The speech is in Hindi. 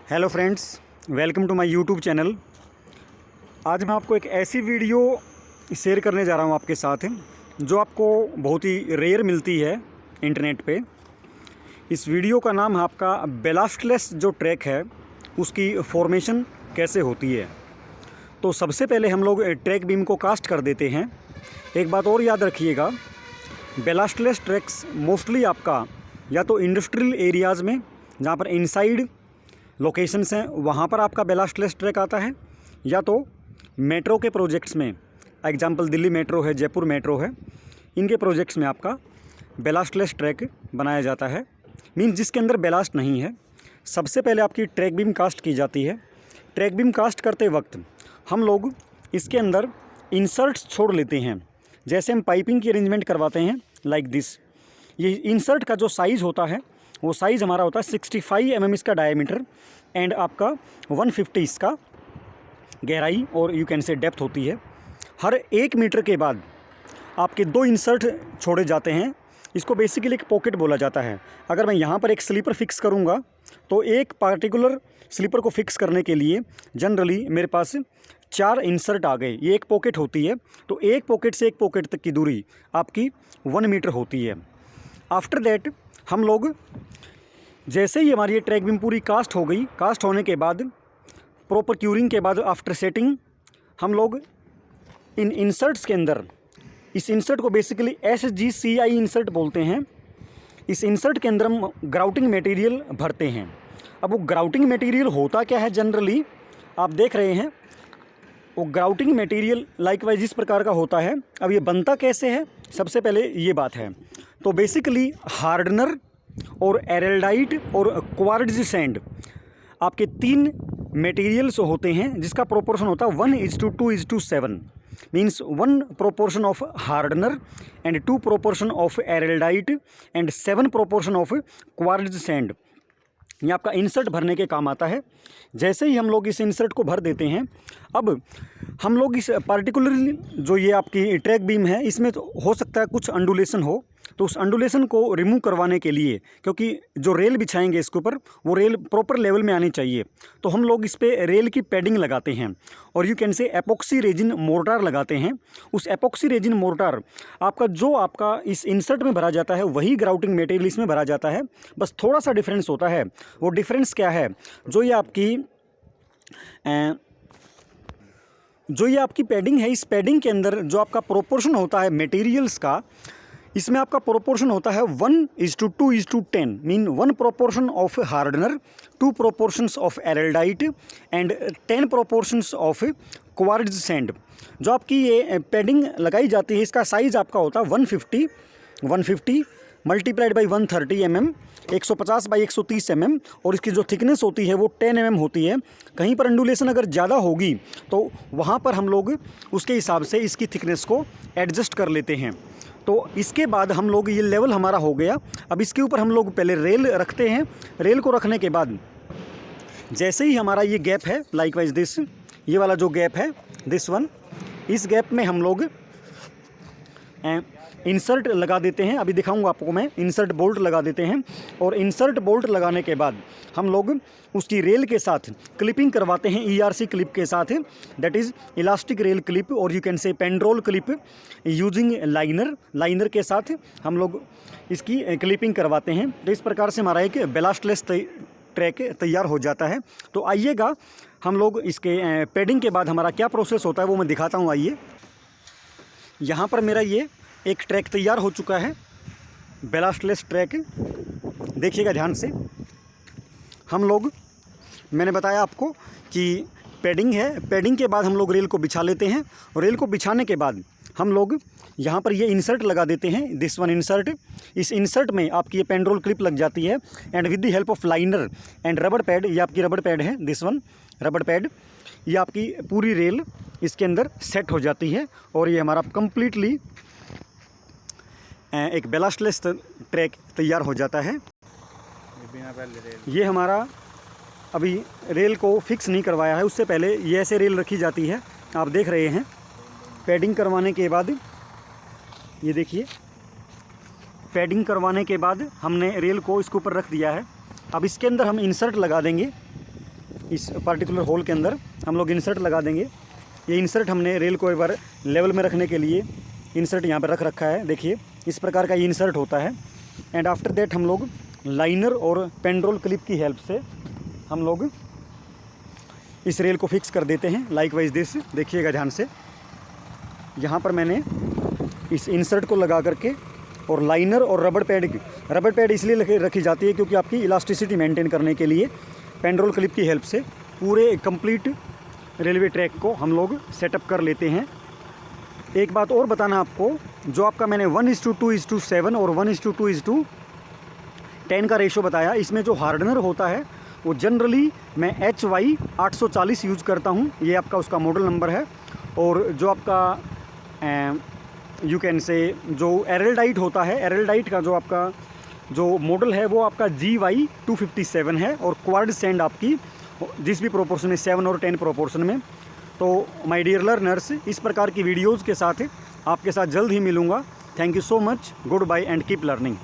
Hello friends, welcome to my YouTube channel. आज मैं आपको एक ऐसी वीडियो शेयर करने जा रहा हूं आपके साथ जो आपको बहुत ही रेयर मिलती है इंटरनेट पे। इस वीडियो का नाम है आपका बेलास्टलेस जो ट्रैक है उसकी फॉर्मेशन कैसे होती है। तो सबसे पहले हम लोग ट्रैक बीम को कास्ट कर देते हैं। एक बात और याद रखिएगा, बेलास्टलेस ट्रैक्स मोस्टली आपका या तो इंडस्ट्रियल एरियाज़ में जहाँ पर इनसाइड लोकेशंस हैं वहाँ पर आपका बेलास्टलेस ट्रैक आता है, या तो मेट्रो के प्रोजेक्ट्स में, एग्जांपल दिल्ली मेट्रो है, जयपुर मेट्रो है, इनके प्रोजेक्ट्स में आपका बेलास्टलेस ट्रैक बनाया जाता है। मीन जिसके अंदर बेलास्ट नहीं है। सबसे पहले आपकी ट्रैक बीम कास्ट की जाती है। ट्रैक बीम कास्ट करते वक्त हम लोग इसके अंदर इंसर्ट्स छोड़ लेते हैं। जैसे हम पाइपिंग की अरेंजमेंट करवाते हैं लाइक दिस। ये इंसर्ट का जो साइज़ होता है वो साइज़ हमारा होता है 65 mm इसका डायमीटर एंड आपका 150 इसका गहराई और यू कैन से डेप्थ होती है। हर 1 मीटर के बाद आपके 2 इंसर्ट छोड़े जाते हैं। इसको बेसिकली एक पॉकेट बोला जाता है। अगर मैं यहाँ पर एक स्लीपर फिक्स करूँगा तो एक पार्टिकुलर स्लीपर को फिक्स करने के लिए जनरली मेरे पास 4 इंसर्ट आ गए। ये एक पॉकेट होती है, तो एक पॉकेट से एक पॉकेट तक की दूरी आपकी 1 मीटर होती है। आफ्टर दैट हम लोग जैसे ही हमारी ये ट्रैक बीम पूरी कास्ट हो गई, कास्ट होने के बाद प्रॉपर क्यूरिंग के बाद आफ्टर सेटिंग हम लोग इन इंसर्ट्स के अंदर, इस इंसर्ट को बेसिकली SGCI इंसर्ट बोलते हैं। इस इंसर्ट के अंदर हम ग्राउटिंग मटेरियल भरते हैं। अब वो ग्राउटिंग मटेरियल होता क्या है, जनरली आप देख रहे हैं वो ग्राउटिंग मटेरियल लाइकवाइज इस प्रकार का होता है। अब ये बनता कैसे है, सबसे पहले ये बात है। तो बेसिकली हार्डनर और एरेल्डाइट और क्वार्ट्ज सैंड आपके 3 मटेरियल्स होते हैं जिसका प्रोपोर्शन होता है 1:2:7। Means 1 proportion of hardener and 2 proportion of araldite and 7 proportion of quartz sand. ये आपका इंसर्ट भरने के काम आता है। जैसे ही हम लोग इस इंसर्ट को भर देते हैं, अब हम लोग इस पर्टिकुलरली जो ये आपकी ट्रैक बीम है इसमें तो हो सकता है कुछ अंडुलेशन हो, तो उस अंडुलेशन को रिमूव करवाने के लिए, क्योंकि जो रेल बिछाएंगे इसके ऊपर वो रेल प्रॉपर लेवल में आनी चाहिए, तो हम लोग इस पर रेल की पैडिंग लगाते हैं और यू कैन से एपॉक्सी रेजिन मोर्टार लगाते हैं। उस एपॉक्सी रेजिन मोर्टार आपका इस इंसर्ट में भरा जाता है वही ग्राउटिंग मटेरियल इसमें भरा जाता है। बस थोड़ा सा डिफरेंस होता है। वो डिफरेंस क्या है, जो ये आपकी पैडिंग है, इस पैडिंग के अंदर जो आपका प्रोपोर्शन होता है मटेरियल्स का, इसमें आपका प्रोपोर्शन होता है 1:2:10। Mean 1 proportion of hardener, 2 proportions of araldite and 10 proportions of quartz sand. जो आपकी ये पैडिंग लगाई जाती है इसका साइज़ आपका होता है 150 multiplied by 130 mm, 150 by 130 mm, और इसकी जो थिकनेस होती है वो 10 mm होती है। कहीं पर अंडुलेशन अगर ज़्यादा होगी तो वहाँ पर हम लोग उसके हिसाब से इसकी थिकनेस को एडजस्ट कर लेते हैं। तो इसके बाद हम लोग, ये लेवल हमारा हो गया। अब इसके ऊपर हम लोग पहले रेल रखते हैं। रेल को रखने के बाद जैसे ही हमारा ये गैप है लाइकवाइज दिस, ये वाला जो गैप है दिस वन, इस गैप में हम लोग इंसर्ट लगा देते हैं। अभी दिखाऊंगा आपको मैं। इंसर्ट बोल्ट लगा देते हैं और इंसर्ट बोल्ट लगाने के बाद हम लोग उसकी रेल के साथ क्लिपिंग करवाते हैं ERC क्लिप के साथ, that is elastic rail clip, और you can say Pandrol clip using liner के साथ हम लोग इसकी क्लिपिंग करवाते हैं। तो इस प्रकार से हमारा एक बेलास्टलेस ट्रैक तैयार हो जाता है। तो आइएगा हम लोग इसके पैडिंग के बाद हमारा क्या प्रोसेस होता है वो मैं दिखाता हूँ। आइए, यहाँ पर मेरा ये एक ट्रैक तैयार हो चुका है, बेलास्टलेस ट्रैक। देखिएगा ध्यान से। हम लोग, मैंने बताया आपको कि पैडिंग है, पैडिंग के बाद हम लोग रेल को बिछा लेते हैं और रेल को बिछाने के बाद हम लोग यहाँ पर ये इंसर्ट लगा देते हैं, दिस वन इंसर्ट। इस इंसर्ट में आपकी ये पेंड्रोल क्लिप लग जाती है and with the help of liner and रबड़ पैड, ये आपकी रबड़ पैड है, दिस वन रबड़ पैड, ये आपकी पूरी रेल इसके अंदर सेट हो जाती है और ये हमारा कंप्लीटली एक बेलास्टलेस ट्रैक तैयार हो जाता है। ये हमारा अभी रेल को फिक्स नहीं करवाया है, उससे पहले ये ऐसे रेल रखी जाती है, आप देख रहे हैं। पैडिंग करवाने के बाद ये देखिए, पैडिंग करवाने के बाद हमने रेल को इसके ऊपर रख दिया है। अब इसके अंदर हम इंसर्ट लगा देंगे। इस पर्टिकुलर होल के अंदर हम लोग इंसर्ट लगा देंगे। ये इंसर्ट हमने रेल को एक बार लेवल में रखने के लिए इंसर्ट यहाँ पर रख रखा है। देखिए इस प्रकार का ये इंसर्ट होता है। एंड आफ्टर दैट हम लोग लाइनर और पेंड्रोल क्लिप की हेल्प से हम लोग इस रेल को फिक्स कर देते हैं लाइक वाइज दिस। देखिएगा ध्यान से, यहाँ पर मैंने इस इंसर्ट को लगा करके और लाइनर और रबड़ पैड इसलिए रखी जाती है क्योंकि आपकी इलास्टिसिटी मेंटेन करने के लिए पेंड्रोल क्लिप की हेल्प से पूरे कंप्लीट रेलवे ट्रैक को हम लोग सेटअप कर लेते हैं। एक बात और बताना आपको, जो आपका मैंने 1:2:7 और 1:2:10 का रेशो बताया, इसमें जो हार्डनर होता है वो जनरली मैं HY 840 यूज़ करता हूँ। ये आपका उसका मॉडल नंबर है। और जो आपका यू कैन से जो एरलडाइट होता है, एरलडाइट का जो आपका जो मॉडल है वो आपका GY 257 है। और क्वाड सैंड आपकी जिस भी प्रोपोर्शन में 7 और 10 प्रोपोर्शन में। तो माय डियर लर्नर्स, इस प्रकार की वीडियोज़ के साथ आपके साथ जल्द ही मिलूँगा। Thank you so much, goodbye and keep learning.